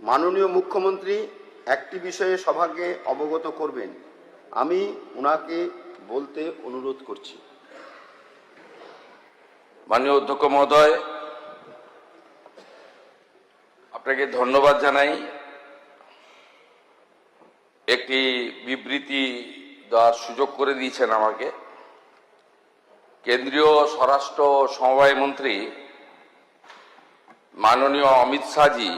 মাননীয় মুখ্যমন্ত্রী একটি বিষয়ে সভাকে অবগত করবেন, আমি ওনাকে বলতে অনুরোধ করছি। মাননীয় অধ্যক্ষ মহোদয়, আপনাকে ধন্যবাদ জানাই। একটি বিবৃতি দেওয়ার সুযোগ করে দিয়েছেন আমাকে। কেন্দ্রীয় স্বরাষ্ট্র সমবায় মন্ত্রী মাননীয় অমিত শাহজি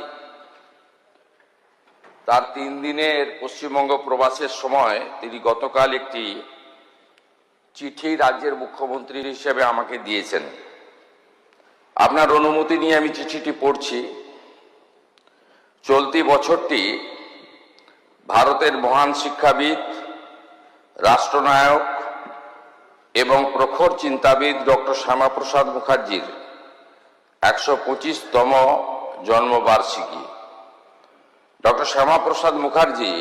তার 3 দিনের পশ্চিমবঙ্গ প্রবাসের সময় তিনি গতকাল একটি চিঠি রাজ্যের মুখ্যমন্ত্রী হিসেবে আমাকে দিয়েছেন। আপনার অনুমতি নিয়ে আমি চিঠিটি পড়ছি। চলতি বছরটি ভারতের মহান শিক্ষাবিদ, রাষ্ট্রনায়ক এবং প্রখর চিন্তাবিদ ডক্টর শ্যামাপ্রসাদ মুখার্জির 125তম জন্মবার্ষিকী। ডক্টর শ্যামাপ্রসাদ মুখার্জি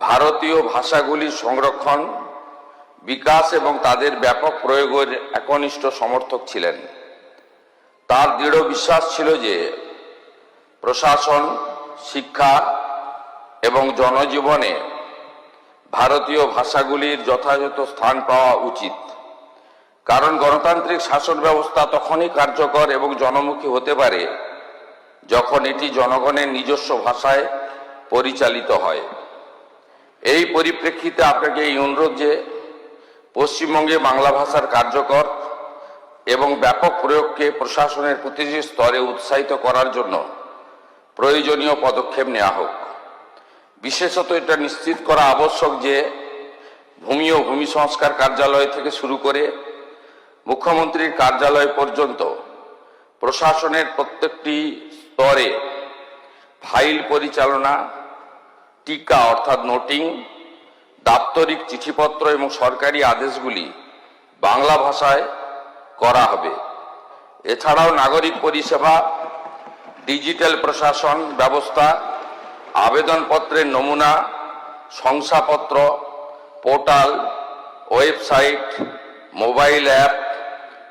ভারতীয় ভাষাগুলির সংরক্ষণ, বিকাশ এবং তাদের ব্যাপক প্রয়োগের একনিষ্ঠ সমর্থক ছিলেন। তার দৃঢ় বিশ্বাস ছিল যে প্রশাসন, শিক্ষা এবং জনজীবনে ভারতীয় ভাষাগুলির যথাযথ স্থান পাওয়া উচিত, কারণ গণতান্ত্রিক শাসন ব্যবস্থা তখনই কার্যকর এবং জনমুখী হতে পারে যখন এটি জনগণের নিজস্ব ভাষায় পরিচালিত হয়। এই পরিপ্রেক্ষিতে আপনাকে এই অনুরোধ যে পশ্চিমবঙ্গে বাংলা ভাষার কার্যকর এবং ব্যাপক প্রয়োগকে প্রশাসনের প্রতিটি স্তরে উৎসাহিত করার জন্য প্রয়োজনীয় পদক্ষেপ নেওয়া হোক। বিশেষত এটা নিশ্চিত করা আবশ্যক যে ভূমি ও ভূমি সংস্কার কার্যালয় থেকে শুরু করে মুখ্যমন্ত্রীর কার্যালয় পর্যন্ত প্রশাসনের প্রত্যেকটি স্তরে ফাইল পরিচালনা, টিকা অর্থাৎ নোটিং, দাপ্তরিক চিঠিপত্র এবং সরকারি আদেশগুলি বাংলা ভাষায় করা হবে। এছাড়াও নাগরিক পরিষেবা, ডিজিটাল প্রশাসন ব্যবস্থা, আবেদনপত্রের নমুনা, শংসাপত্র, পোর্টাল, ওয়েবসাইট, মোবাইল অ্যাপ,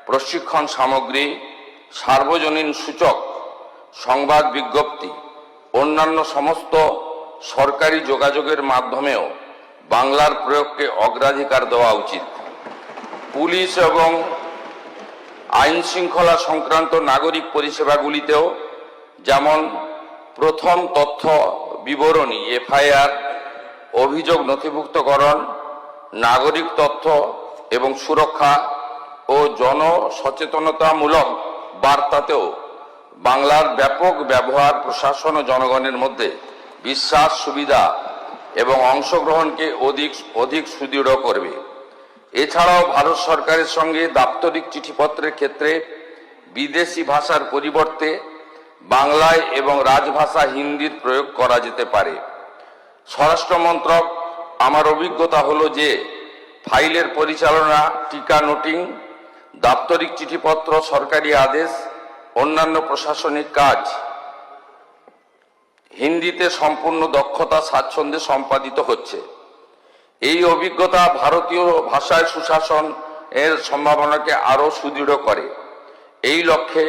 প্রশিক্ষণ সামগ্রী, সার্বজনীন সূচক, সংবাদ বিজ্ঞপ্তি, অন্যান্য সমস্ত সরকারি যোগাযোগের মাধ্যমেও বাংলার প্রয়োগকে অগ্রাধিকার দেওয়া উচিত। পুলিশ এবং আইন শৃঙ্খলা সংক্রান্ত নাগরিক পরিষেবাগুলিতেও যেমন প্রথম তথ্য বিবরণী, এফআইআর, অভিযোগ নথিভুক্তকরণ, নাগরিক তথ্য এবং সুরক্ষা ও জনসচেতনতামূলক বার্তাতেও বাংলার ব্যাপক ব্যবহার প্রশাসন ও জনগণের মধ্যে বিশ্বাস, সুবিধা এবং অংশগ্রহণকে অধিক সুদৃঢ় করবে। এছাড়াও ভারত সরকারের সঙ্গে দাপ্তরিক চিঠিপত্রের ক্ষেত্রে বিদেশি ভাষার পরিবর্তে বাংলায় এবং রাজভাষা হিন্দির প্রয়োগ করা যেতে পারে। স্বরাষ্ট্র মন্ত্রক, আমার অভিজ্ঞতা হলো যে ফাইলের পরিচালনা, টিকা নোটিং, দাপ্তরিক চিঠিপত্র, সরকারি আদেশ, অন্যান্য প্রশাসনিক কাজ হিন্দিতে সম্পূর্ণ দক্ষতা, স্বাচ্ছন্দ্যে সম্পাদিত হচ্ছে। এই অভিজ্ঞতা ভারতীয় ভাষায় সুশাসন এর সম্ভাবনাকে আরও সুদৃঢ় করে। এই লক্ষ্যে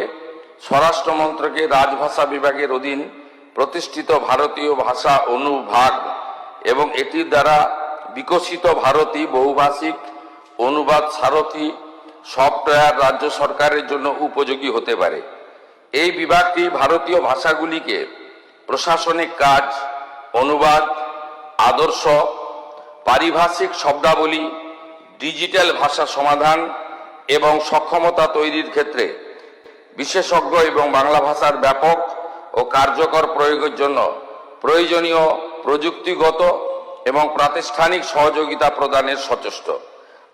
স্বরাষ্ট্র মন্ত্রকের রাজভাষা বিভাগের অধীন প্রতিষ্ঠিত ভারতীয় ভাষা অনুভাগ এবং এটির দ্বারা বিকশিত ভারতী বহুভাষিক অনুবাদ সারথী সফটওয়্যার রাজ্য সরকারের জন্য উপযোগী হতে পারে। এই বিভাগটি ভারতীয় ভাষাগুলিকে প্রশাসনিক কাজ, অনুবাদ, আদর্শ, পারিভাষিক শব্দাবলী, ডিজিটাল ভাষা সমাধান এবং সক্ষমতা তৈরির ক্ষেত্রে বিশেষজ্ঞ এবং বাংলা ভাষার ব্যাপক ও কার্যকর প্রয়োগের জন্য প্রয়োজনীয় প্রযুক্তিগত এবং প্রাতিষ্ঠানিক সহযোগিতা প্রদানের সচেষ্ট।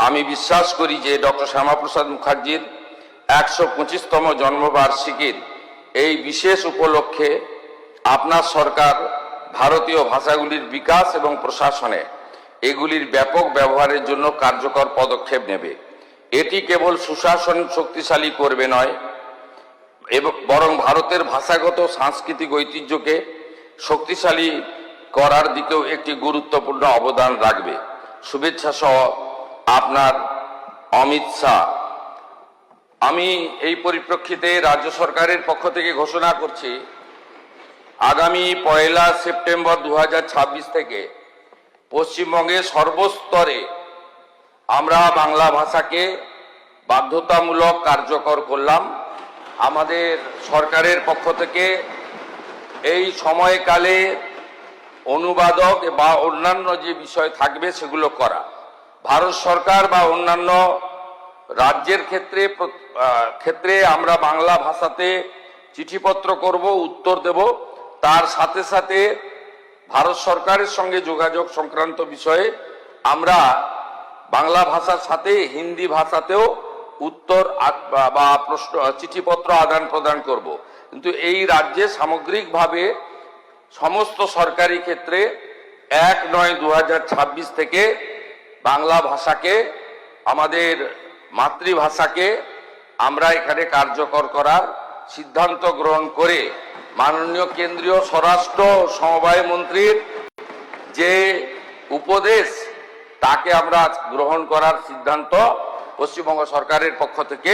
আমি বিশ্বাস করি যে ডক্টর শ্যামাপ্রসাদ মুখার্জির 125তম জন্মবার্ষিকীর এই বিশেষ উপলক্ষে আপনার সরকার ভারতীয় ভাষাগুলির বিকাশ এবং প্রশাসনে এগুলির ব্যাপক ব্যবহারের জন্য কার্যকর পদক্ষেপ নেবে। এটি কেবল সুশাসন শক্তিশালী করবে নয়, বরং ভারতের ভাষাগত সাংস্কৃতিক ঐতিহ্যকে শক্তিশালী করার দিকেও একটি গুরুত্বপূর্ণ অবদান রাখবে। শুভেচ্ছা সহ আপনার অমিত শাহ। আমি এই পরিপ্রেক্ষিতে রাজ্য সরকারের পক্ষ থেকে ঘোষণা করছি আগামী 1 সেপ্টেম্বর 2026 থেকে পশ্চিমবঙ্গে সর্বস্তরে আমরা বাংলা ভাষাকে বাধ্যতামূলক কার্যকর করলাম। আমাদের সরকারের পক্ষ থেকে এই সময়কালে অনুবাদক বা অন্যান্য যে বিষয় থাকবে সেগুলো করা। ভারত সরকার বা অন্যান্য রাজ্যের ক্ষেত্রে আমরা বাংলা ভাষাতে চিঠিপত্র করব, উত্তর দেব। তার সাথে সাথে ভারত সরকারের সঙ্গে যোগাযোগ সংক্রান্ত বিষয়ে আমরা বাংলা ভাষার সাথে হিন্দি ভাষাতেও উত্তর বা প্রশ্ন চিঠিপত্র আদান প্রদান করব। কিন্তু এই রাজ্যে সামগ্রিকভাবে সমস্ত সরকারি ক্ষেত্রে 1/9/2026 থেকে বাংলা ভাষাকে, আমাদের মাতৃভাষাকে আমরা এখানে কার্যকর করার সিদ্ধান্ত গ্রহণ করে মাননীয় কেন্দ্রীয় স্বরাষ্ট্র সমবায় মন্ত্রীর যে উপদেশ তাকে আমরা গ্রহণ করার সিদ্ধান্ত পশ্চিমবঙ্গ সরকারের পক্ষ থেকে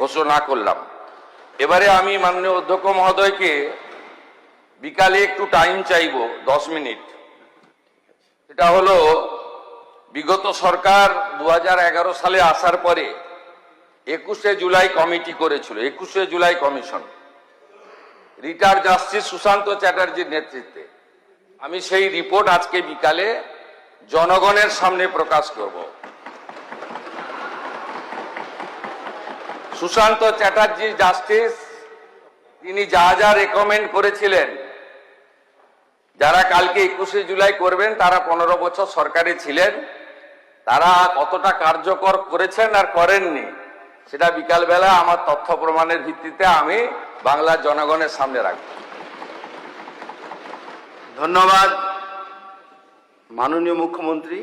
ঘোষণা করলাম। এবারে আমি মাননীয় অধ্যক্ষ মহোদয়কে বিকালে একটু টাইম চাইব, 10 মিনিট। এটা হলো বিগত সরকার 2011 সালে আসার পরে 21শে জুলাই কমিটি করেছিল, 21শে July commission, retired justice Sushanta চ্যাটার্জির নেতৃত্বে। আমি সেই রিপোর্ট আজকে বিকালে জনগণের সামনে প্রকাশ করব। সুশান্ত চ্যাটার্জি জাস্টিস, তিনি যা যা রেকমেন্ড করেছিলেন, যারা কালকে 21শে জুলাই করবেন তারা 15 বছর সরকারে ছিলেন, তারা কতটা কার্যকর করেছেন আর করেননি সেটা বিকালবেলা আমার তথ্য প্রমাণের ভিত্তিতে আমি বাংলার জনগণের সামনে রাখব। ধন্যবাদ মাননীয় মুখ্যমন্ত্রী।